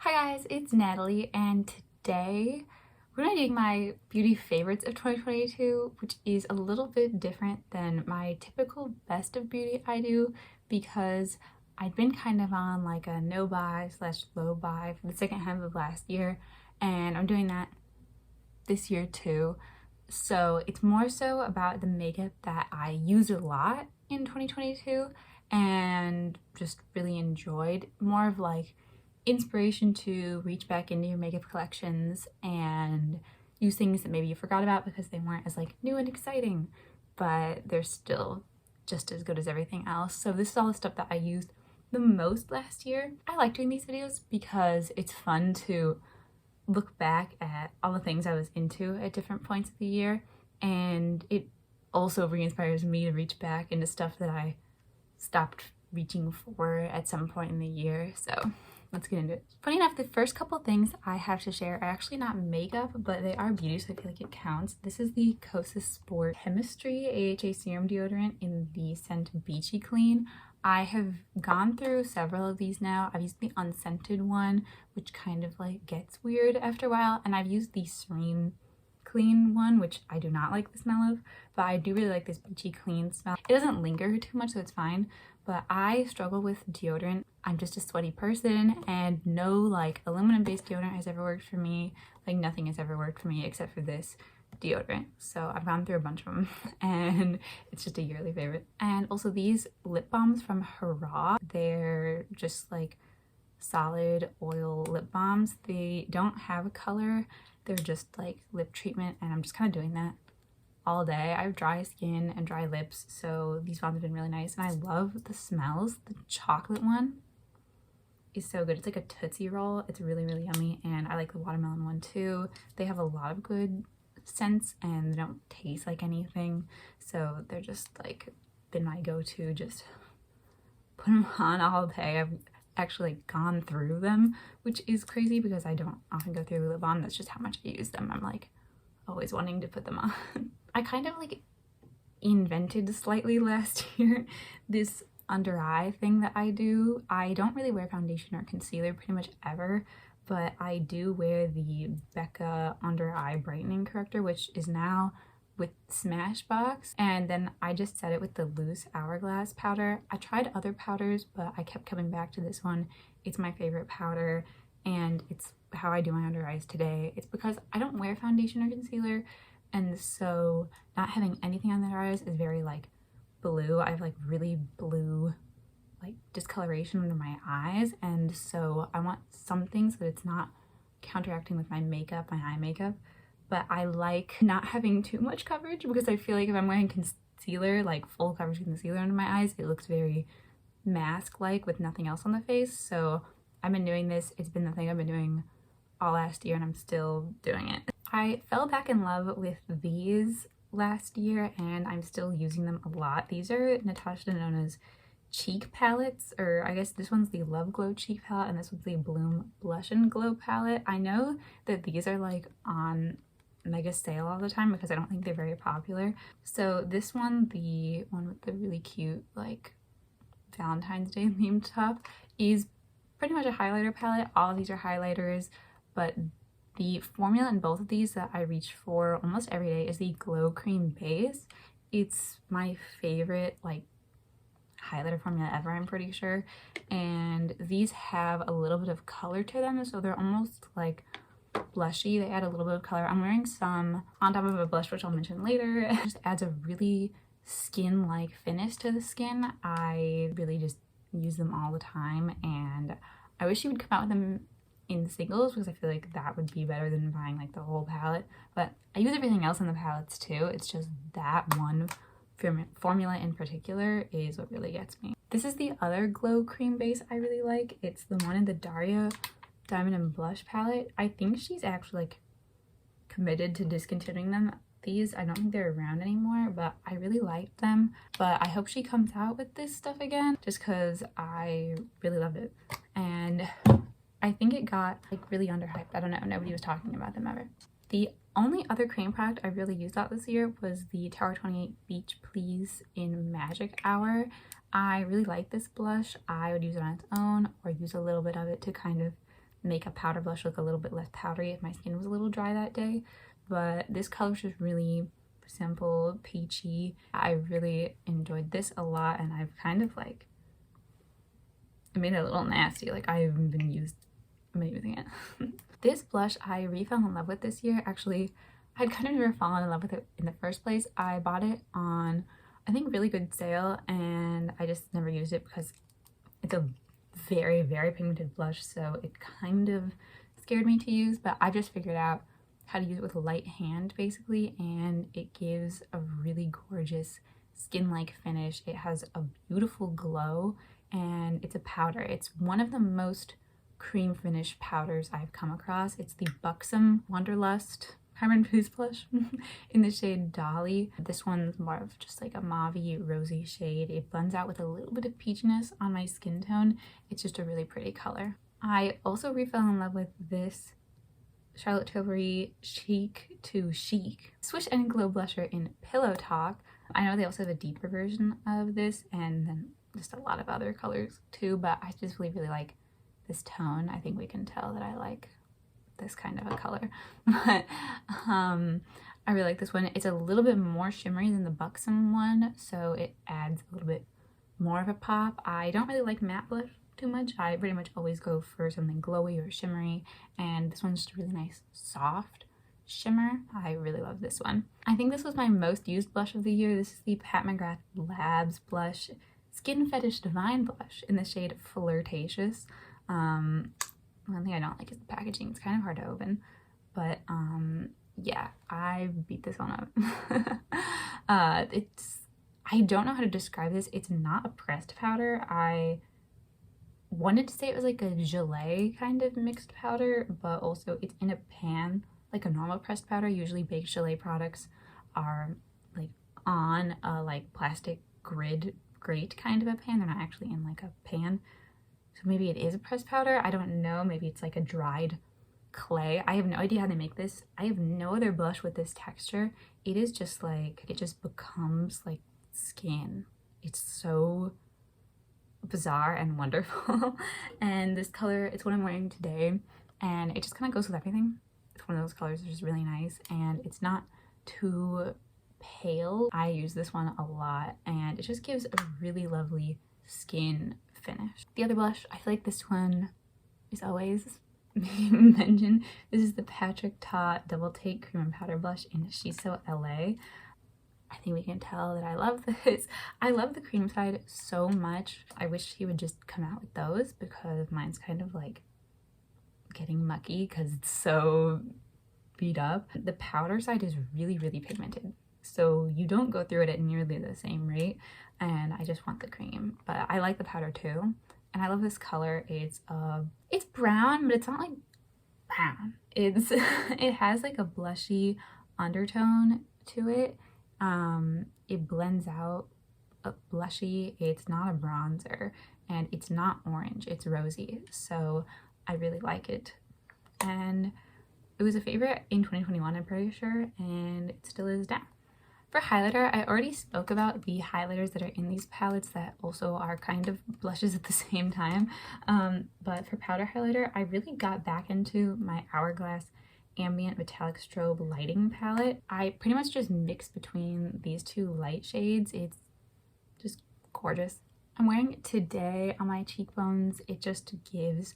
Hi guys, it's Natalie, and today we're going to be doing my beauty favorites of 2022, which is a little bit different than my typical best of beauty I do because I'd been kind of on like a no buy slash low buy for the second half of last year, and I'm doing that this year too. So it's more so about the makeup that I used a lot in 2022 and just really enjoyed, more of like inspiration to reach back into your makeup collections and use things that maybe you forgot about because they weren't as like new and exciting, but they're still just as good as everything else. So this is all the stuff that I used the most last year. I like doing these videos because it's fun to look back at all the things I was into at different points of the year, and it also re-inspires me to reach back into stuff that I stopped reaching for at some point in the year. So let's get into it. Funny enough, the first couple things I have to share are actually not makeup, but they are beauty, so I feel like it counts. This is the Kosas Sport Chemistry AHA Serum Deodorant in the scent Beachy Clean. I have gone through several of these now. I've used the unscented one, which kind of like gets weird after a while, and I've used the Serene Clean one, which I do not like the smell of, but I do really like this Beachy Clean smell. It doesn't linger too much, so it's fine, but I struggle with deodorant. I'm just a sweaty person, and no like aluminum based deodorant has ever worked for me. Like nothing has ever worked for me except for this deodorant. So I've gone through a bunch of them and it's just a yearly favorite. And also these lip balms from Hurrah, they're just like solid oil lip balms. They don't have a color, they're just like lip treatment, and I'm just kind of doing that all day. I have dry skin and dry lips, so these balms have been really nice, and I love the smells. The chocolate one is so good. It's like a Tootsie Roll. It's really, really yummy, and I like the watermelon one too. They have a lot of good scents and they don't taste like anything, so they're just like been my go-to. Just put them on all day. I've actually like gone through them, which is crazy because I don't often go through lip balm. That's just how much I use them. I'm like always wanting to put them on. I kind of like invented slightly last year this under eye thing that I do. I don't really wear foundation or concealer pretty much ever, but I do wear the Becca under eye brightening corrector, which is now with Smashbox, and then I just set it with the loose Hourglass powder. I tried other powders, but I kept coming back to this one. It's my favorite powder, and it's how I do my under eyes today. It's because I don't wear foundation or concealer, and so not having anything on the under eyes is very like blue. I have like really blue like discoloration under my eyes, and so I want something so that it's not counteracting with my makeup, my eye makeup, but I like not having too much coverage because I feel like if I'm wearing concealer, like full coverage concealer under my eyes, it looks very mask-like with nothing else on the face. So I've been doing this. It's been the thing I've been doing all last year, and I'm still doing it. I fell back in love with these last year, and I'm still using them a lot. These are Natasha Denona's cheek palettes, or I guess this one's the Love Glow cheek palette and this one's the Bloom Blush and Glow palette. I know that these are like on mega sale all the time because I don't think they're very popular. So this one, the one with the really cute like Valentine's Day themed top, is pretty much a highlighter palette. All of these are highlighters, but the formula in both of these that I reach for almost every day is the Glow Cream Base. It's my favorite like highlighter formula ever, I'm pretty sure, and these have a little bit of color to them, so they're almost like blushy. They add a little bit of color. I'm wearing some on top of a blush, which I'll mention later. It just adds a really skin-like finish to the skin. I really just use them all the time, and I wish you would come out with them in singles because I feel like that would be better than buying like the whole palette, but I use everything else in the palettes too. It's just that one formula in particular is what really gets me. This is the other Glow Cream Base I really like. It's the one in the Daria Diamond and Blush palette. I think she's actually like committed to discontinuing them. These, I don't think they're around anymore, but I really like them. But I hope she comes out with this stuff again just because I really loved it. And I think it got like really underhyped. I don't know, nobody was talking about them ever. The only other cream product I really used out this year was the Tower 28 Beach Please in Magic Hour. I really like this blush. I would use it on its own or use a little bit of it to kind of make a powder blush look a little bit less powdery if my skin was a little dry that day. But this color is just really simple, peachy. I really enjoyed this a lot, and I've kind of like made it a little nasty. Like I haven't been using it. This blush I fell in love with this year. Actually, I'd kind of never fallen in love with it in the first place. I bought it on, I think, really good sale, and I just never used it because it's a very, very pigmented blush, so it kind of scared me to use. But I just figured out how to use it with a light hand basically, and it gives a really gorgeous skin-like finish. It has a beautiful glow, and it's a powder. It's one of the most cream finish powders I've come across. It's the Buxom Wanderlust Carbon Foods blush in the shade Dolly. This one's more of just like a mauve-y, rosy shade. It blends out with a little bit of peachiness on my skin tone. It's just a really pretty color. I also fell in love with this Charlotte Tilbury Chic to Chic Swish and Glow blusher in Pillow Talk. I know they also have a deeper version of this, and then just a lot of other colors too, but I just really like this tone. I think we can tell that I like this kind of a color. But I really like this one. It's a little bit more shimmery than the Buxom one, so it adds a little bit more of a pop. I don't really like matte blush too much. I pretty much always go for something glowy or shimmery, and this one's just a really nice soft shimmer. I really love this one. I think this was my most used blush of the year. This is the Pat McGrath Labs blush Skin Fetish Divine blush in the shade Flirtatious. One thing I don't like is the packaging. It's kind of hard to open, but yeah, I beat this one up. I don't know how to describe this. It's not a pressed powder. I wanted to say it was like a gelée kind of mixed powder, but also it's in a pan like a normal pressed powder. Usually baked gelée products are like on a like plastic grate kind of a pan. They're not actually in like a pan. So maybe it is a pressed powder. I don't know. Maybe it's like a dried clay. I have no idea how they make this. I have no other blush with this texture. It is just like, it just becomes like skin. It's so bizarre and wonderful. And this color, it's what I'm wearing today, and it just kind of goes with everything. It's one of those colors that's just really nice, and it's not too pale. I use this one a lot, and it just gives a really lovely skin finish. The other blush, I feel like this one is always mentioned. This is the Patrick Ta Double Take Cream and Powder Blush in Shiso LA. I think we can tell that I love this. I love the cream side so much. I wish he would just come out with those because mine's kind of like getting mucky because it's so beat up. The powder side is really pigmented, so you don't go through it at nearly the same rate, and I just want the cream. But I like the powder too, and I love this color. It's brown, but it's not like brown. It has like a blushy undertone to it. It blends out a blushy. It's not a bronzer, and it's not orange, it's rosy, so I really like it. And it was a favorite in 2021, I'm pretty sure, and it still is now. For highlighter, I already spoke about the highlighters that are in these palettes that also are kind of blushes at the same time, but for powder highlighter, I really got back into my Hourglass Ambient Metallic Strobe Lighting Palette. I pretty much just mix between these two light shades. It's just gorgeous. I'm wearing it today on my cheekbones. It just gives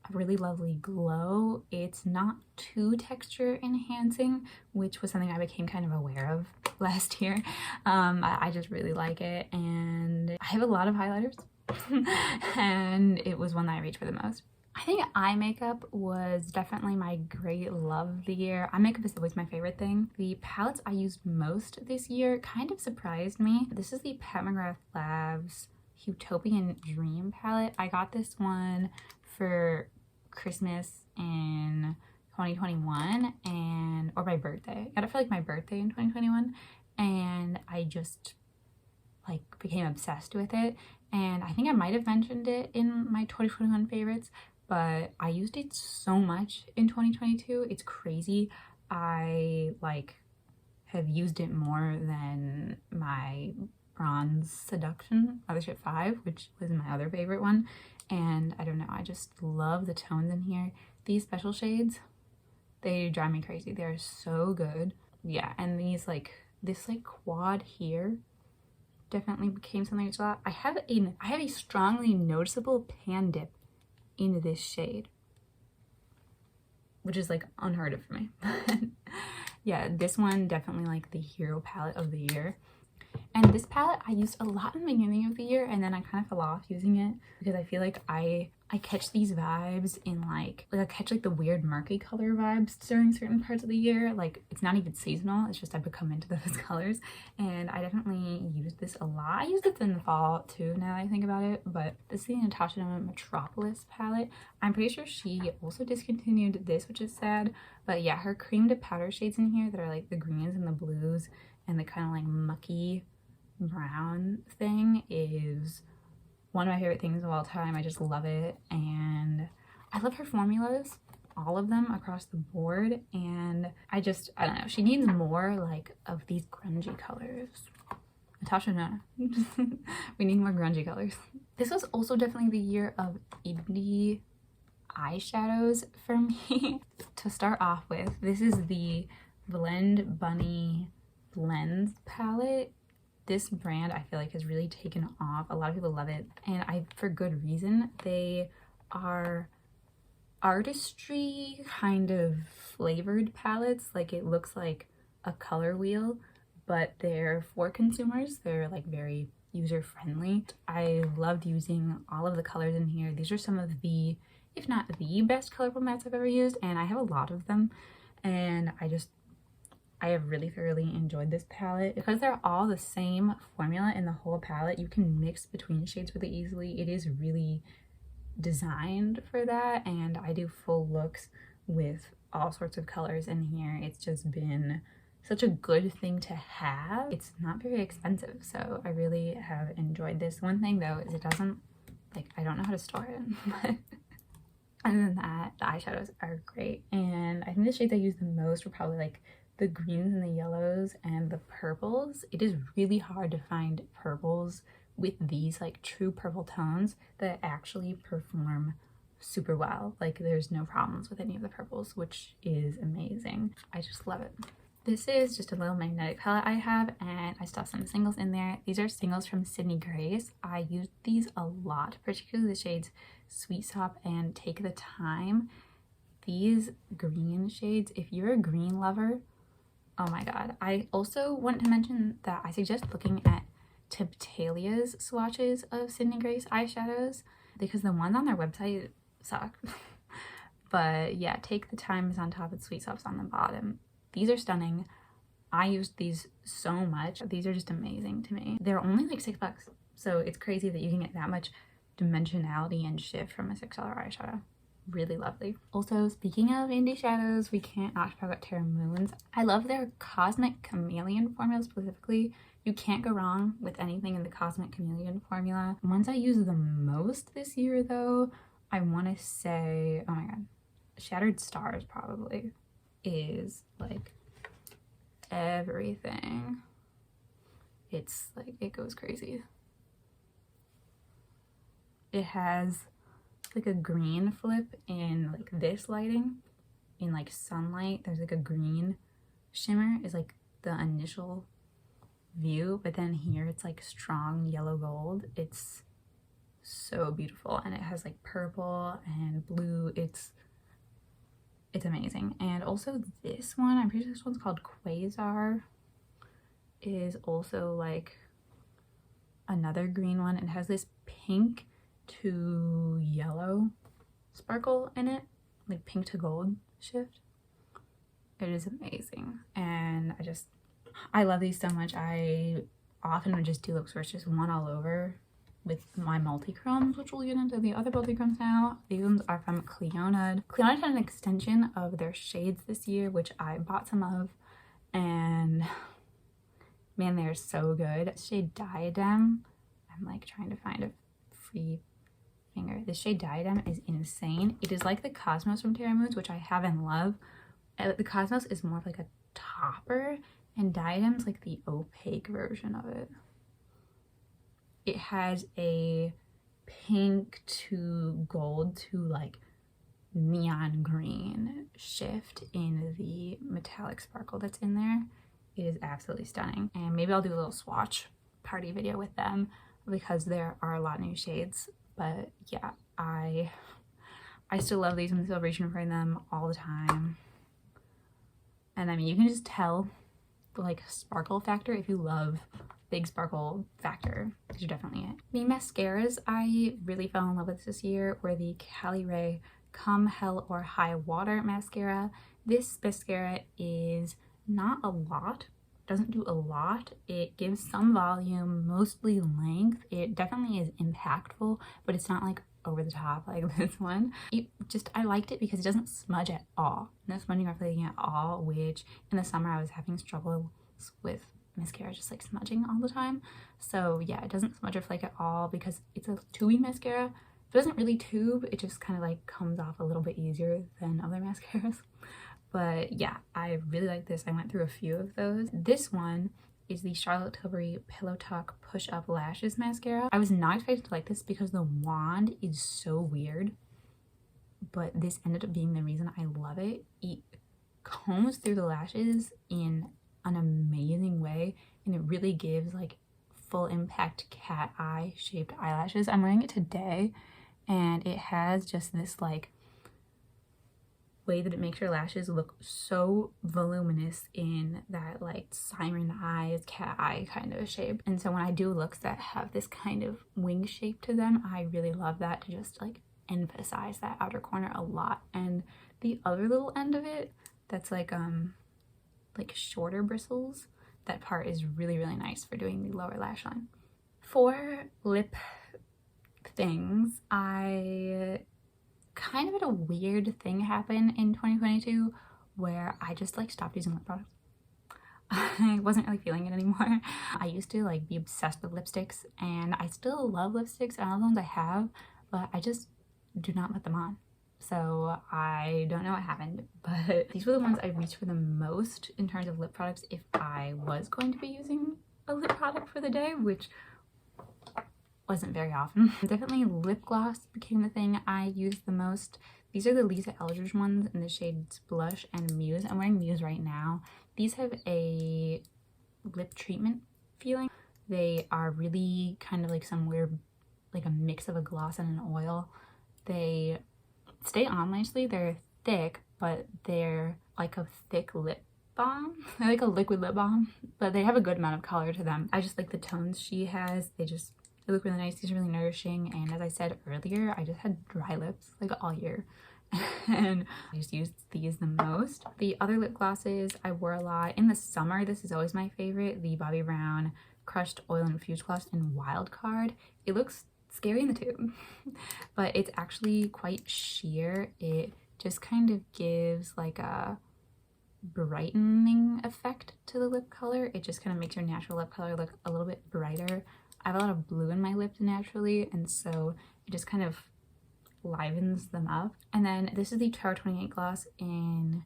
a really lovely glow. It's not too texture enhancing, which was something I became kind of aware of last year. I just really like it, and I have a lot of highlighters and it was one that I reached for the most. I think eye makeup was definitely my great love of the year. Eye makeup is always my favorite thing. The palettes I used most this year kind of surprised me. This is the Pat McGrath Labs Utopian Dream palette. I got this one for Christmas in 2021 or my birthday. I got it for like my birthday in 2021, and I just like became obsessed with it. And I think I might have mentioned it in my 2021 favorites, but I used it so much in 2022. It's crazy. I like have used it more than my Bronze Seduction Mothership 5, which was my other favorite one. And I don't know, I just love the tones in here. These special shades, they drive me crazy. They're so good. Yeah, and these like, this like quad here definitely became something to that. I have a strongly noticeable pan dip in this shade, which is like unheard of for me. Yeah, this one definitely like the hero palette of the year. And this palette I used a lot in the beginning of the year, and then I kind of fell off using it because I feel like I catch these vibes in like I catch like the weird murky color vibes during certain parts of the year. Like it's not even seasonal, it's just I become into those colors. And I definitely use this a lot. I used it in the fall too, now that I think about it. But this is the Natasha Metropolis palette. I'm pretty sure she also discontinued this, which is sad. But yeah, her cream to powder shades in here that are like the greens and the blues and the kind of like mucky brown thing is one of my favorite things of all time. I just love it, and I love her formulas, all of them across the board. And I don't know, she needs more like of these grungy colors. Natasha, no. We need more grungy colors. This was also definitely the year of indie eyeshadows for me. To start off with, this is the blendbunny blends palette. This brand I feel like has really taken off. A lot of people love it, and for good reason. They are artistry kind of flavored palettes. Like it looks like a color wheel, but they're for consumers. They're like very user friendly. I loved using all of the colors in here. These are some of the, if not the best colorful mattes I've ever used, and I have a lot of them, and I have really thoroughly enjoyed this palette. Because they're all the same formula in the whole palette, you can mix between shades really easily. It is really designed for that, and I do full looks with all sorts of colors in here. It's just been such a good thing to have. It's not very expensive, so I really have enjoyed this. One thing though is it doesn't, like, I don't know how to store it, but other than that, the eyeshadows are great. And I think the shades I use the most were probably like the greens and the yellows and the purples. It is really hard to find purples with these like true purple tones that actually perform super well. Like there's no problems with any of the purples, which is amazing. I just love it. This is just a little magnetic palette I have, and I stuffed some singles in there. These are singles from Sydney Grace. I used these a lot, particularly the shades Sweet Sop and Take the Time. These green shades, if you're a green lover, oh my god. I also want to mention that I suggest looking at Tiptalia's swatches of Sydney Grace eyeshadows because the ones on their website suck. But yeah, Take the Time is on top and Sweet Sop's on the bottom. These are stunning. I used these so much. These are just amazing to me. They're only like $6, so it's crazy that you can get that much dimensionality and shift from a $6 eyeshadow. Really lovely. Also, speaking of indie shadows, we can't not talk about Terra Moon's. I love their Cosmic Chameleon formula specifically. You can't go wrong with anything in the Cosmic Chameleon formula. Ones I use the most this year though, I want to say, oh my god, Shattered Stars probably is like everything. It's like, it goes crazy. It has like a green flip in like this lighting. In like sunlight, there's like a green shimmer is like the initial view, but then here it's like strong yellow gold. It's so beautiful, and it has like purple and blue. It's amazing. And also this one, I'm pretty sure this one's called Quasar, is also like another green one. It has this pink to yellow sparkle in it, like pink to gold shift. It is amazing, and I love these so much. I often would just do looks where it's just one all over with my multichromes, which we'll get into the other multichromes now. These ones are from Cleonadh. Cleonadh had an extension of their shades this year, which I bought some of, and man, they're so good. Shade Diadem, I'm like trying to find a free finger. This shade Diadem is insane. It is like the Cosmos from Terra Moon's, which I have and love. The Cosmos is more of like a topper, and Diadem's like the opaque version of it. It has a pink to gold to like neon green shift in the metallic sparkle that's in there. It is absolutely stunning. And maybe I'll do a little swatch party video with them because there are a lot of new shades. But yeah, I still love these. I'm still reaching for them all the time. And I mean, you can just tell the like sparkle factor. If you love big sparkle factor, these are definitely it. The mascaras I really fell in love with this year were the Cali Ray Come Hell or High Water mascara. This mascara is not a lot, doesn't do a lot. It gives some volume, mostly length. It definitely is impactful, but it's not like over the top like this one. I liked it because it doesn't smudge at all. No smudging or flaking at all, which in the summer I was having struggles with mascara just like smudging all the time. So yeah, it doesn't smudge or flake at all because it's a tubey mascara. It doesn't really tube, it just kind of like comes off a little bit easier than other mascaras. But yeah, I really like this. I went through a few of those. This one is the Charlotte Tilbury Pillow Talk Push Up Lashes Mascara. I was not expected to like this because the wand is so weird, but this ended up being the reason I love it. It combs through the lashes in an amazing way, and it really gives like full impact cat eye shaped eyelashes. I'm wearing it today, and it has just this like way that it makes your lashes look so voluminous in that like siren eyes, cat eye kind of shape. And so when I do looks that have this kind of wing shape to them, I really love that to just like emphasize that outer corner a lot. And the other little end of it that's like shorter bristles, that part is really, really nice for doing the lower lash line. For lip things, I kind of had a weird thing happen in 2022 where I just like stopped using lip products. I wasn't really feeling it anymore. I used to like be obsessed with lipsticks, and I still love lipsticks and all the ones I have, but I just do not put them on. So I don't know what happened, but these were the ones I reached for the most in terms of lip products if I was going to be using a lip product for the day, which wasn't very often. Definitely lip gloss became the thing I used the most. These are the Lisa Eldridge ones in the shades Blush and Muse. I'm wearing Muse right now. These have a lip treatment feeling. They are really kind of like some weird, like a mix of a gloss and an oil. They stay on nicely. They're thick, but they're like a thick lip balm. They're like a liquid lip balm, but they have a good amount of color to them. I just like the tones she has. They look really nice. These are really nourishing, and as I said earlier, I just had dry lips like all year and I just used these the most. The other lip glosses I wore a lot in the summer. This is always my favorite, the Bobbi Brown Crushed Oil Infused Gloss in Wild Card. It looks scary in the tube, but it's actually quite sheer. It just kind of gives like a brightening effect to the lip color. It just kind of makes your natural lip color look a little bit brighter. I have a lot of blue in my lips naturally, and so it just kind of livens them up. And then this is the Tower 28 gloss in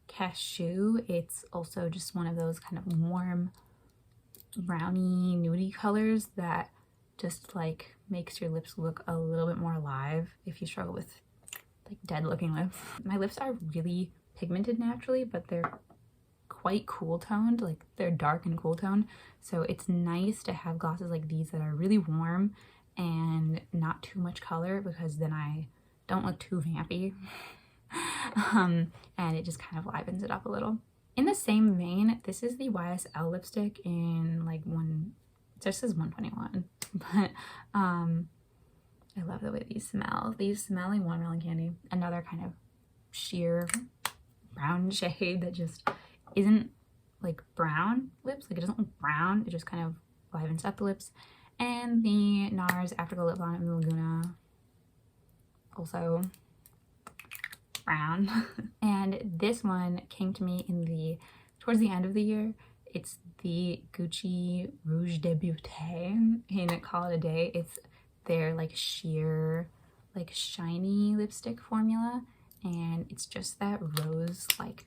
Cashew. It's also just one of those kind of warm browny nudie colors that just like makes your lips look a little bit more alive if you struggle with like dead looking lips. My lips are really pigmented naturally, but they're quite cool toned, like they're dark and cool toned, so it's nice to have glosses like these that are really warm and not too much color, because then I don't look too vampy. And it just kind of livens it up a little. In the same vein, this is the YSL lipstick in like it just says 121, but I love the way these smell. These smell like watermelon candy. Another kind of sheer brown shade that just isn't like brown lips, like it doesn't look brown, it just kind of livens up the lips. And the NARS Afterglow Lip Balm in Laguna, also brown. And this one came to me towards the end of the year. It's the Gucci Rouge de Beauté in Call It a Day. It's their like sheer, like shiny lipstick formula, and it's just that rose, like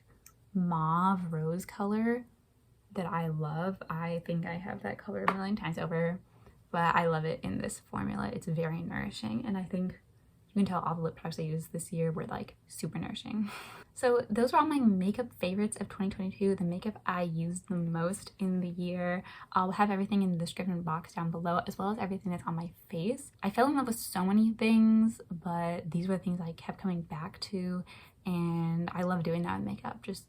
mauve rose color that I love. I think I have that color a million times over, but I love it in this formula. It's very nourishing, and I think You can tell all the lip products I used this year were like super nourishing. So those were all my makeup favorites of 2022, the makeup I used the most in the year. I'll have everything in the description box down below, as well as everything that's on my face. I fell in love with so many things, but these were the things I kept coming back to, and I love doing that with makeup, just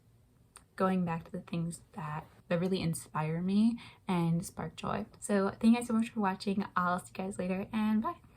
going back to the things that really inspire me and spark joy. So thank you guys so much for watching. I'll see you guys later, and bye.